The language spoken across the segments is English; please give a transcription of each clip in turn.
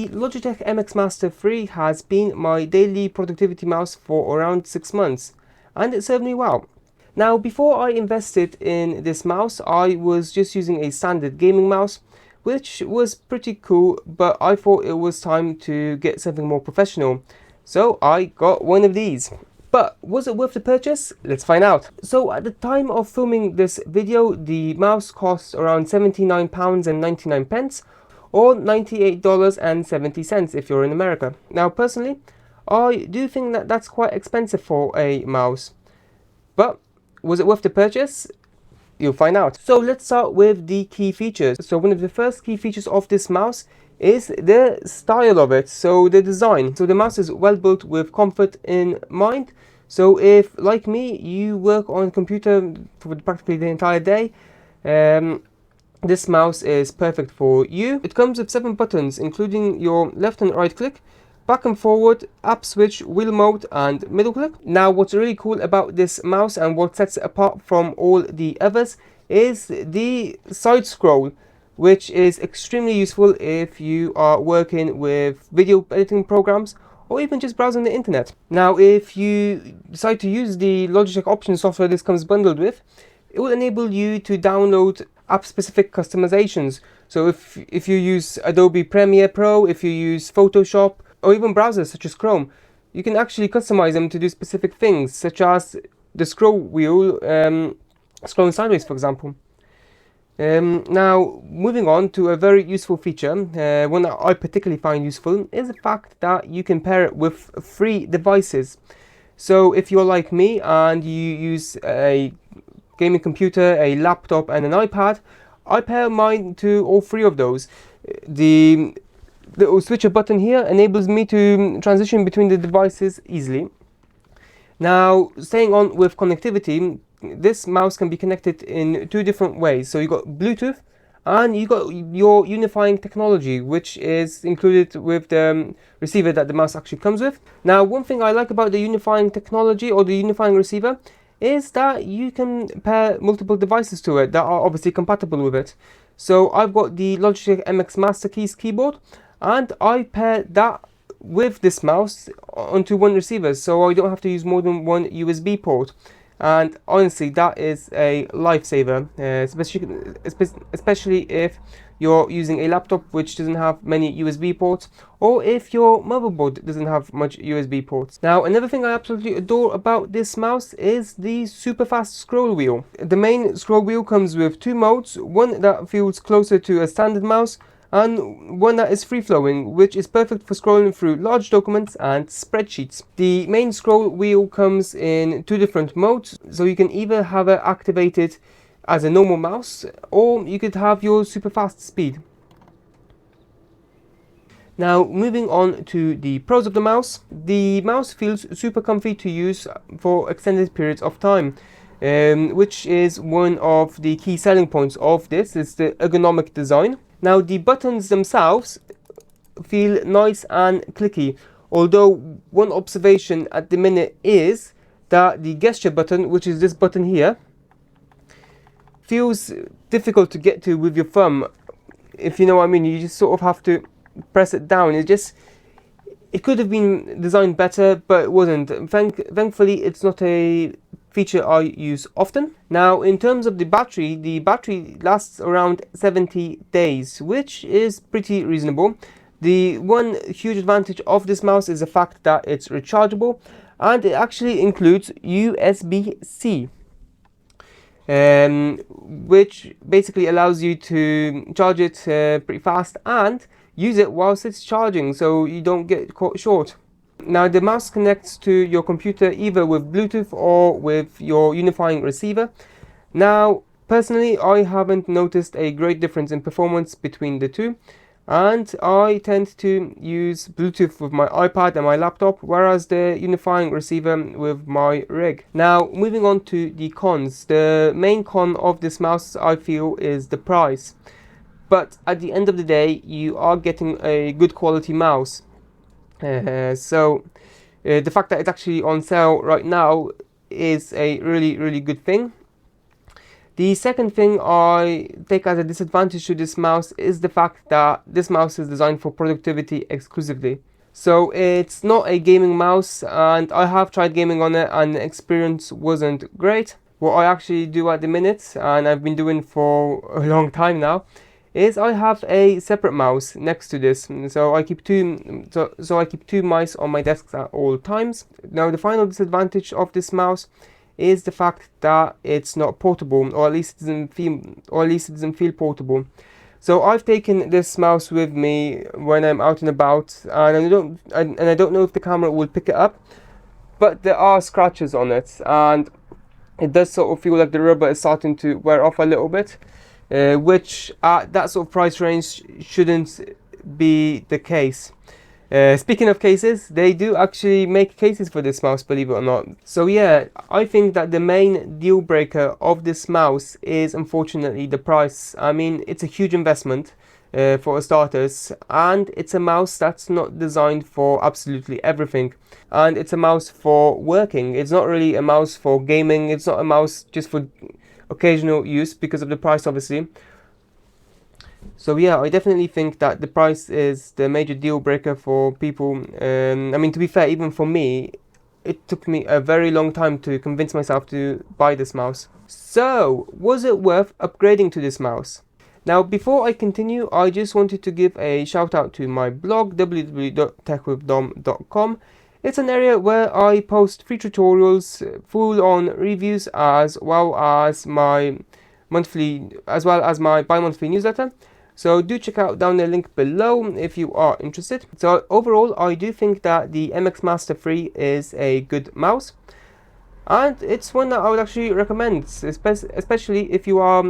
the Logitech MX Master 3 has been my daily productivity mouse for around 6 months, and it served me well. Now, before I invested in this mouse, I was just using a standard gaming mouse, which was pretty cool, but I thought it was time to get something more professional. So I got one of these. But was it worth the purchase? Let's find out. So at the time of filming this video, the mouse costs around £79.99 or $98.70 if you're in America. Now personally, I do think that that's quite expensive for a mouse. But was it worth the purchase? You'll find out. So let's start with the key features. So one of the first key features of this mouse is the style of it, so the design. So the mouse is well built with comfort in mind. So if, like me, you work on a computer for practically the entire day, this mouse is perfect for you. It comes with 7 buttons, including your left and right click, back and forward, app switch, wheel mode and middle click. Now what's really cool about this mouse and what sets it apart from all the others is the side scroll, which is extremely useful if you are working with video editing programs or even just browsing the internet. Now if you decide to use the Logitech Options software this comes bundled with, it will enable you to download app-specific customizations. So if you use Adobe Premiere Pro, if you use Photoshop, or even browsers such as Chrome, you can actually customize them to do specific things, such as the scroll wheel, scrolling sideways, for example. Now, moving on to a very useful feature, one that I particularly find useful, is the fact that you can pair it with 3 devices. So if you're like me and you use a gaming computer, a laptop and an iPad, I pair mine to all 3 of those. The switcher button here enables me to transition between the devices easily. Now, staying on with connectivity, this mouse can be connected in 2 different ways. So you got Bluetooth and you got your unifying technology, which is included with the receiver that the mouse actually comes with. Now, one thing I like about the unifying technology or the unifying receiver is that you can pair multiple devices to it that are obviously compatible with it. So I've got the Logitech MX Master Keys keyboard, and I pair that with this mouse onto one receiver, so I don't have to use more than one USB port. And honestly, that is a lifesaver, especially if you're using a laptop which doesn't have many USB ports, or if your motherboard doesn't have much USB ports. Now, another thing I absolutely adore about this mouse is the super fast scroll wheel. The main scroll wheel comes with 2 modes, one that feels closer to a standard mouse, and one that is free-flowing, which is perfect for scrolling through large documents and spreadsheets. The main scroll wheel comes in 2 different modes, so you can either have it activated as a normal mouse, or you could have your super fast speed. Now, moving on to the pros of the mouse. The mouse feels super comfy to use for extended periods of time, which is one of the key selling points of this. It's the ergonomic design. Now, the buttons themselves feel nice and clicky, although one observation at the minute is that the gesture button, which is this button here, feels difficult to get to with your thumb. If you know what I mean, you just sort of have to press it down. It could have been designed better, but it wasn't. Thankfully, it's not a feature I use often. Now, in terms of the battery lasts around 70 days, which is pretty reasonable. The one huge advantage of this mouse is the fact that it's rechargeable, and it actually includes USB-C, which basically allows you to charge it pretty fast and use it whilst it's charging, so you don't get caught short. Now, the mouse connects to your computer either with Bluetooth or with your unifying receiver. Now, personally, I haven't noticed a great difference in performance between the 2, and I tend to use Bluetooth with my iPad and my laptop, whereas the unifying receiver with my rig. Now, moving on to the cons. The main con of this mouse, I feel, is the price. But at the end of the day, you are getting a good quality mouse. The fact that it's actually on sale right now is a really good thing. The second thing I take as a disadvantage to this mouse is the fact that this mouse is designed for productivity exclusively. So it's not a gaming mouse, and I have tried gaming on it and the experience wasn't great. What I actually do at the minute, and I've been doing for a long time now, is I have a separate mouse next to this. So I keep two mice on my desk at all times. Now the final disadvantage of this mouse is the fact that it's not portable, or at least it doesn't feel portable. So I've taken this mouse with me when I'm out and about, and I don't know if the camera will pick it up, but there are scratches on it, and it does sort of feel like the rubber is starting to wear off a little bit, which at that sort of price range shouldn't be the case. Speaking of cases, they do actually make cases for this mouse, believe it or not. So yeah, I think that the main deal breaker of this mouse is unfortunately the price. I mean, it's a huge investment for starters, and it's a mouse that's not designed for absolutely everything. And it's a mouse for working. It's not really a mouse for gaming. It's not a mouse just for occasional use because of the price, obviously. So yeah, I definitely think that the price is the major deal breaker for people. I mean, to be fair, even for me, it took me a very long time to convince myself to buy this mouse. So, was it worth upgrading to this mouse? Now, before I continue, I just wanted to give a shout out to my blog, www.techwithdom.com. It's an area where I post free tutorials, full-on reviews, as well as my bi-monthly newsletter. So do check out down the link below if you are interested. So overall, I do think that the MX Master 3 is a good mouse, and it's one that I would actually recommend, especially if you are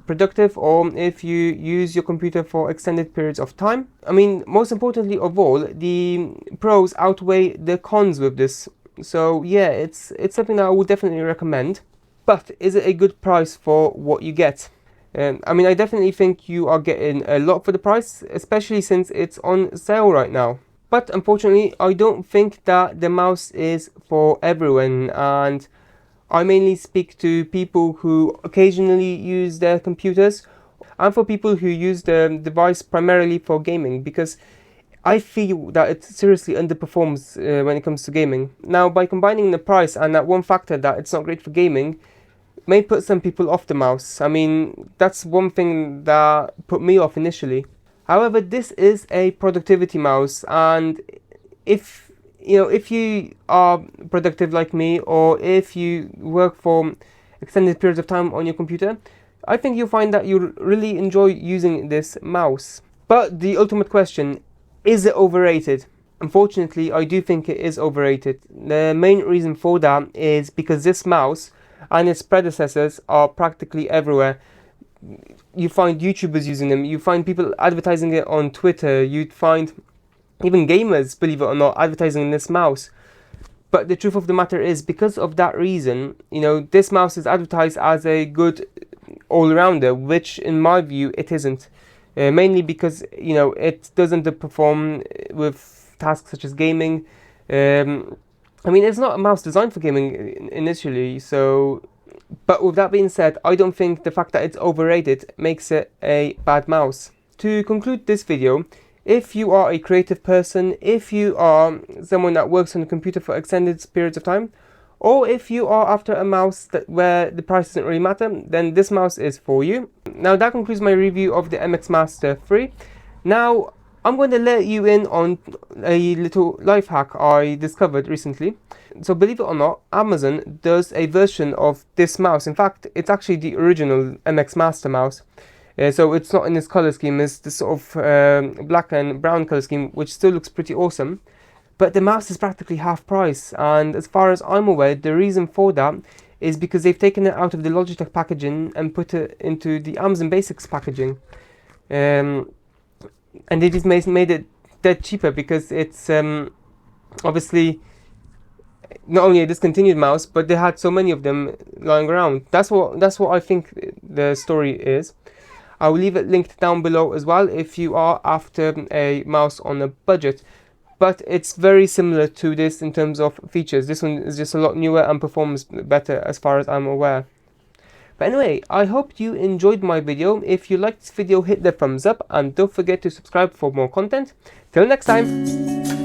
productive or if you use your computer for extended periods of time. I mean, most importantly of all, the pros outweigh the cons with this. So yeah, it's something that I would definitely recommend. But is it a good price for what you get? I mean, I definitely think you are getting a lot for the price, especially since it's on sale right now. But unfortunately, I don't think that the mouse is for everyone, and I mainly speak to people who occasionally use their computers, and for people who use the device primarily for gaming, because I feel that it seriously underperforms when it comes to gaming. Now, by combining the price and that one factor that it's not great for gaming, may put some people off the mouse. I mean, that's one thing that put me off initially. However, this is a productivity mouse, and if you are productive like me, or if you work for extended periods of time on your computer, I think you'll find that you really enjoy using this mouse. But the ultimate question, is it overrated? Unfortunately, I do think it is overrated. The main reason for that is because this mouse and its predecessors are practically everywhere. You find YouTubers using them, you find people advertising it on Twitter, you'd find even gamers, believe it or not, advertising this mouse. But the truth of the matter is, because of that reason, this mouse is advertised as a good all-rounder, which in my view it isn't. Mainly because it doesn't perform with tasks such as gaming. I mean, it's not a mouse designed for gaming initially, but with that being said, I don't think the fact that it's overrated makes it a bad mouse. To conclude this video, if you are a creative person, if you are someone that works on a computer for extended periods of time, or if you are after a mouse where the price doesn't really matter, then this mouse is for you. Now that concludes my review of the MX Master 3. Now, I'm going to let you in on a little life hack I discovered recently. So believe it or not, Amazon does a version of this mouse. In fact, it's actually the original MX Master mouse. So it's not in this color scheme, it's this sort of black and brown color scheme, which still looks pretty awesome. But the mouse is practically half price, and as far as I'm aware, the reason for that is because they've taken it out of the Logitech packaging and put it into the Amazon Basics packaging. And they just made it dead cheaper because it's obviously not only a discontinued mouse, but they had so many of them lying around. That's what I think the story is. I will leave it linked down below as well if you are after a mouse on a budget. But it's very similar to this in terms of features. This one is just a lot newer and performs better as far as I'm aware. But anyway, I hope you enjoyed my video. If you liked this video, hit the thumbs up and don't forget to subscribe for more content. Till next time.